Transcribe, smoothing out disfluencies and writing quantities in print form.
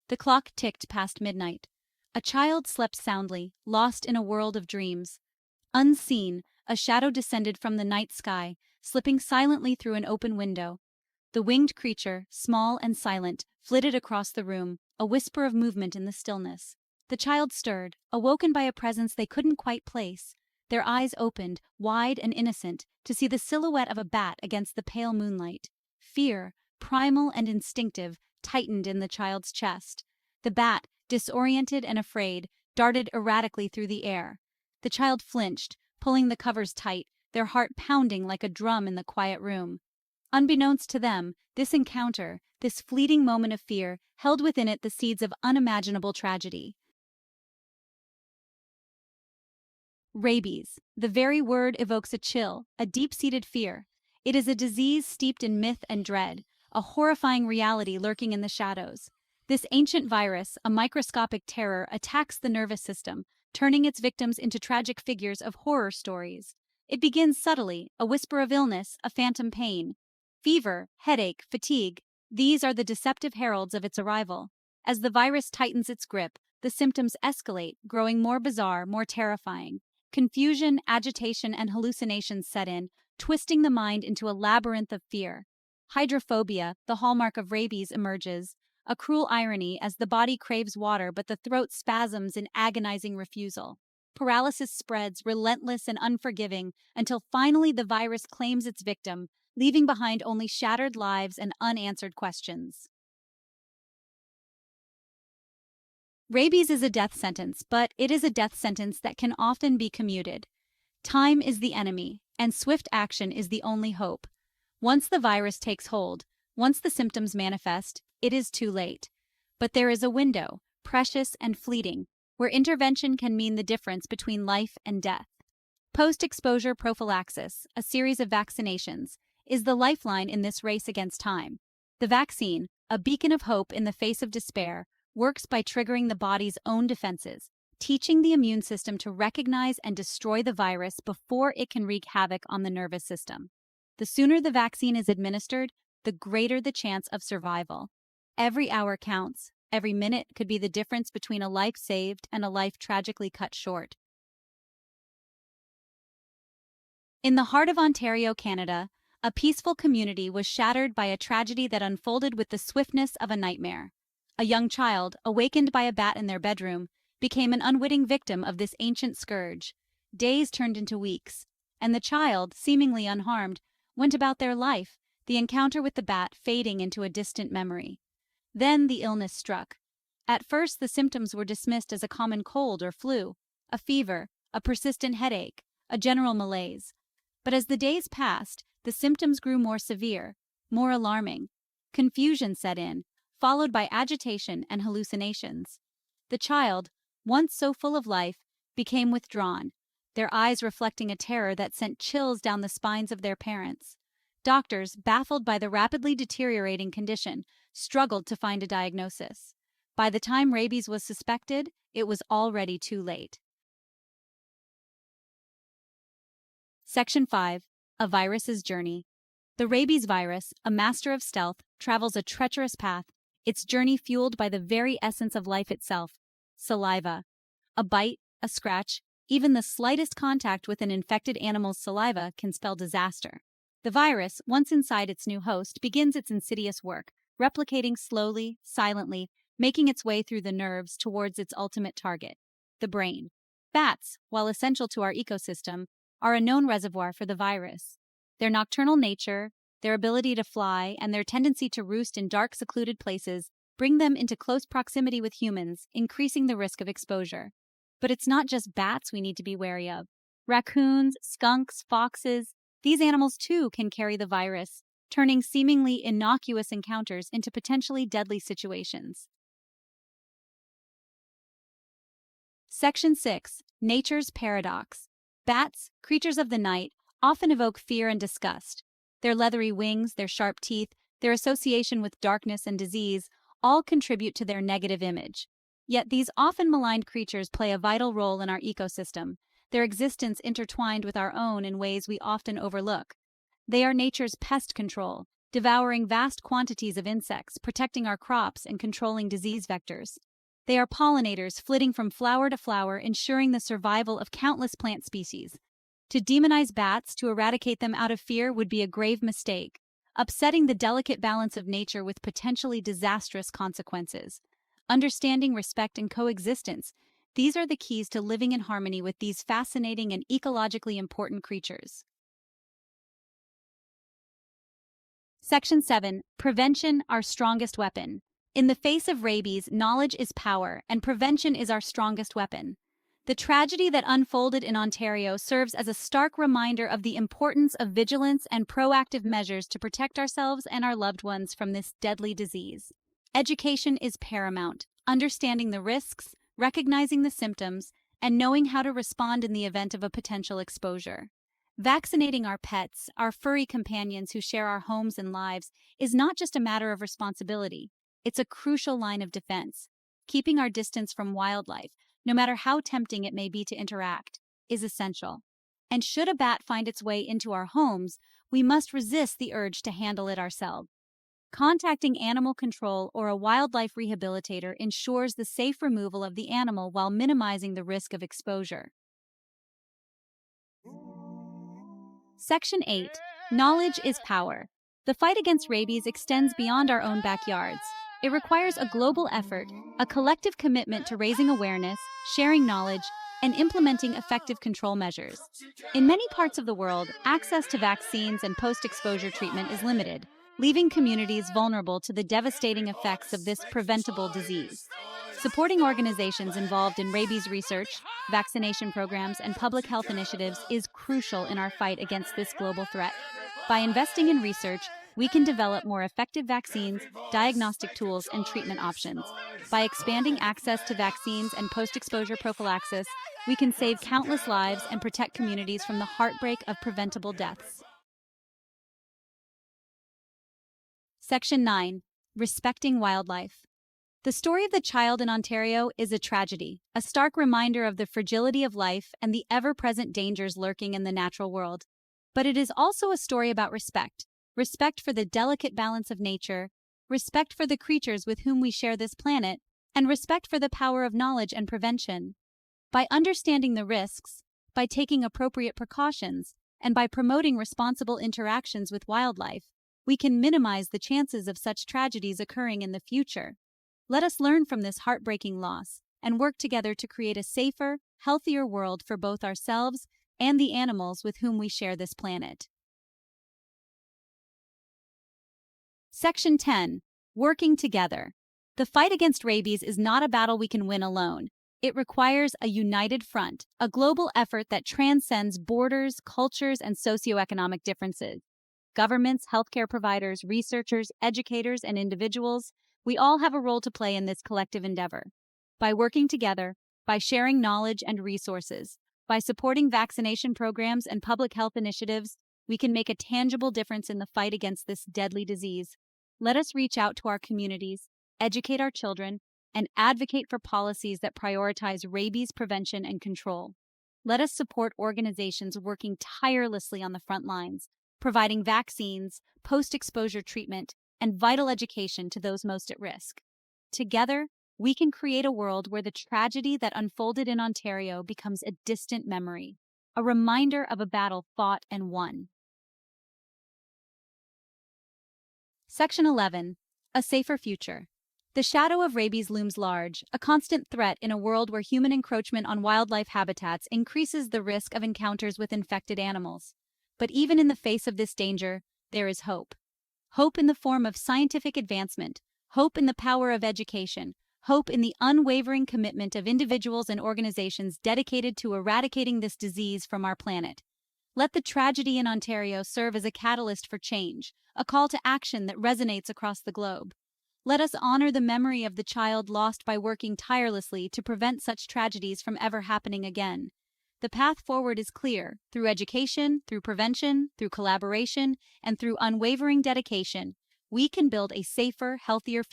The clock ticked past midnight. A child slept soundly, lost in a world of dreams. Unseen, a shadow descended from the night sky, slipping silently through an open window. The winged creature, small and silent, flitted across the room, a whisper of movement in the stillness. The child stirred, awoken by a presence they couldn't quite place. Their eyes opened, wide and innocent, to see the silhouette of a bat against the pale moonlight. Fear, primal and instinctive, tightened in the child's chest. The bat, disoriented and afraid, darted erratically through the air. The child flinched, pulling the covers tight, their heart pounding like a drum in the quiet room. Unbeknownst to them, this encounter, this fleeting moment of fear, held within it the seeds of unimaginable tragedy. Rabies. The very word evokes a chill, a deep-seated fear. It is a disease steeped in myth and dread, a horrifying reality lurking in the shadows. This ancient virus, a microscopic terror, attacks the nervous system, turning its victims into tragic figures of horror stories. It begins subtly, a whisper of illness, a phantom pain. Fever, headache, fatigue, these are the deceptive heralds of its arrival. As the virus tightens its grip, the symptoms escalate, growing more bizarre, more terrifying. Confusion, agitation, and hallucinations set in, twisting the mind into a labyrinth of fear. Hydrophobia, the hallmark of rabies, emerges, a cruel irony as the body craves water but the throat spasms in agonizing refusal. Paralysis spreads, relentless and unforgiving, until finally the virus claims its victim, leaving behind only shattered lives and unanswered questions. Rabies is a death sentence, but it is a death sentence that can often be commuted. Time is the enemy, and swift action is the only hope. Once the virus takes hold, once the symptoms manifest, it is too late. But there is a window, precious and fleeting, where intervention can mean the difference between life and death. Post-exposure prophylaxis, a series of vaccinations, is the lifeline in this race against time. The vaccine, a beacon of hope in the face of despair, works by triggering the body's own defenses, teaching the immune system to recognize and destroy the virus before it can wreak havoc on the nervous system. The sooner the vaccine is administered, the greater the chance of survival. Every hour counts. Every minute could be the difference between a life saved and a life tragically cut short. In the heart of Ontario, Canada, a peaceful community was shattered by a tragedy that unfolded with the swiftness of a nightmare. A young child, awakened by a bat in their bedroom, became an unwitting victim of this ancient scourge. Days turned into weeks, and the child, seemingly unharmed, went about their life, the encounter with the bat fading into a distant memory. Then the illness struck. At first, the symptoms were dismissed as a common cold or flu, a fever, a persistent headache, a general malaise. But as the days passed, the symptoms grew more severe, more alarming. Confusion set in, followed by agitation and hallucinations. The child, once so full of life, became withdrawn, their eyes reflecting a terror that sent chills down the spines of their parents. Doctors, baffled by the rapidly deteriorating condition, struggled to find a diagnosis. By the time rabies was suspected, it was already too late. Section 5. A Virus's Journey. The rabies virus, a master of stealth, travels a treacherous path, its journey fueled by the very essence of life itself, saliva. A bite, a scratch, even the slightest contact with an infected animal's saliva can spell disaster. The virus, once inside its new host, begins its insidious work, replicating slowly, silently, making its way through the nerves towards its ultimate target, the brain. Bats, while essential to our ecosystem, are a known reservoir for the virus. Their nocturnal nature, their ability to fly, and their tendency to roost in dark, secluded places bring them into close proximity with humans, increasing the risk of exposure. But it's not just bats we need to be wary of. Raccoons, skunks, foxes, these animals too can carry the virus, turning seemingly innocuous encounters into potentially deadly situations. Section 6. Nature's Paradox. Bats, creatures of the night, often evoke fear and disgust. Their leathery wings, their sharp teeth, their association with darkness and disease all contribute to their negative image. Yet these often maligned creatures play a vital role in our ecosystem, their existence intertwined with our own in ways we often overlook. They are nature's pest control, devouring vast quantities of insects, protecting our crops and controlling disease vectors. They are pollinators flitting from flower to flower, ensuring the survival of countless plant species. To demonize bats to eradicate them out of fear would be a grave mistake, upsetting the delicate balance of nature with potentially disastrous consequences. Understanding, respect, and coexistence, these are the keys to living in harmony with these fascinating and ecologically important creatures. Section 7. Prevention, our strongest weapon. In the face of rabies, knowledge is power, and prevention is our strongest weapon. The tragedy that unfolded in Ontario serves as a stark reminder of the importance of vigilance and proactive measures to protect ourselves and our loved ones from this deadly disease. Education is paramount. Understanding the risks, recognizing the symptoms, and knowing how to respond in the event of a potential exposure. Vaccinating our pets, our furry companions who share our homes and lives, is not just a matter of responsibility. It's a crucial line of defense. Keeping our distance from wildlife, no matter how tempting it may be to interact, is essential. And should a bat find its way into our homes, we must resist the urge to handle it ourselves. Contacting animal control or a wildlife rehabilitator ensures the safe removal of the animal while minimizing the risk of exposure. Section 8. Knowledge is power. The fight against rabies extends beyond our own backyards. It requires a global effort, a collective commitment to raising awareness, sharing knowledge, and implementing effective control measures. In many parts of the world, access to vaccines and post-exposure treatment is limited, leaving communities vulnerable to the devastating effects of this preventable disease. Supporting organizations involved in rabies research, vaccination programs, and public health initiatives is crucial in our fight against this global threat. By investing in research, we can develop more effective vaccines, diagnostic tools, and treatment options. By expanding access to vaccines and post-exposure prophylaxis, we can save countless lives and protect communities from the heartbreak of preventable deaths. Section 9. Respecting wildlife. The story of the child in Ontario is a tragedy, a stark reminder of the fragility of life and the ever-present dangers lurking in the natural world. But it is also a story about respect. Respect for the delicate balance of nature, respect for the creatures with whom we share this planet, and respect for the power of knowledge and prevention. By understanding the risks, by taking appropriate precautions, and by promoting responsible interactions with wildlife, we can minimize the chances of such tragedies occurring in the future. Let us learn from this heartbreaking loss and work together to create a safer, healthier world for both ourselves and the animals with whom we share this planet. Section 10. Working together. The fight against rabies is not a battle we can win alone. It requires a united front, a global effort that transcends borders, cultures, and socioeconomic differences. Governments, healthcare providers, researchers, educators, and individuals, we all have a role to play in this collective endeavor. By working together, by sharing knowledge and resources, by supporting vaccination programs and public health initiatives, we can make a tangible difference in the fight against this deadly disease. Let us reach out to our communities, educate our children, and advocate for policies that prioritize rabies prevention and control. Let us support organizations working tirelessly on the front lines, providing vaccines, post-exposure treatment, and vital education to those most at risk. Together, we can create a world where the tragedy that unfolded in Ontario becomes a distant memory, a reminder of a battle fought and won. Section 11. A safer future. The shadow of rabies looms large, a constant threat in a world where human encroachment on wildlife habitats increases the risk of encounters with infected animals. But even in the face of this danger, there is hope. Hope in the form of scientific advancement, hope in the power of education, hope in the unwavering commitment of individuals and organizations dedicated to eradicating this disease from our planet. Let the tragedy in Ontario serve as a catalyst for change, a call to action that resonates across the globe. Let us honor the memory of the child lost by working tirelessly to prevent such tragedies from ever happening again. The path forward is clear. Through education, through prevention, through collaboration, and through unwavering dedication, we can build a safer, healthier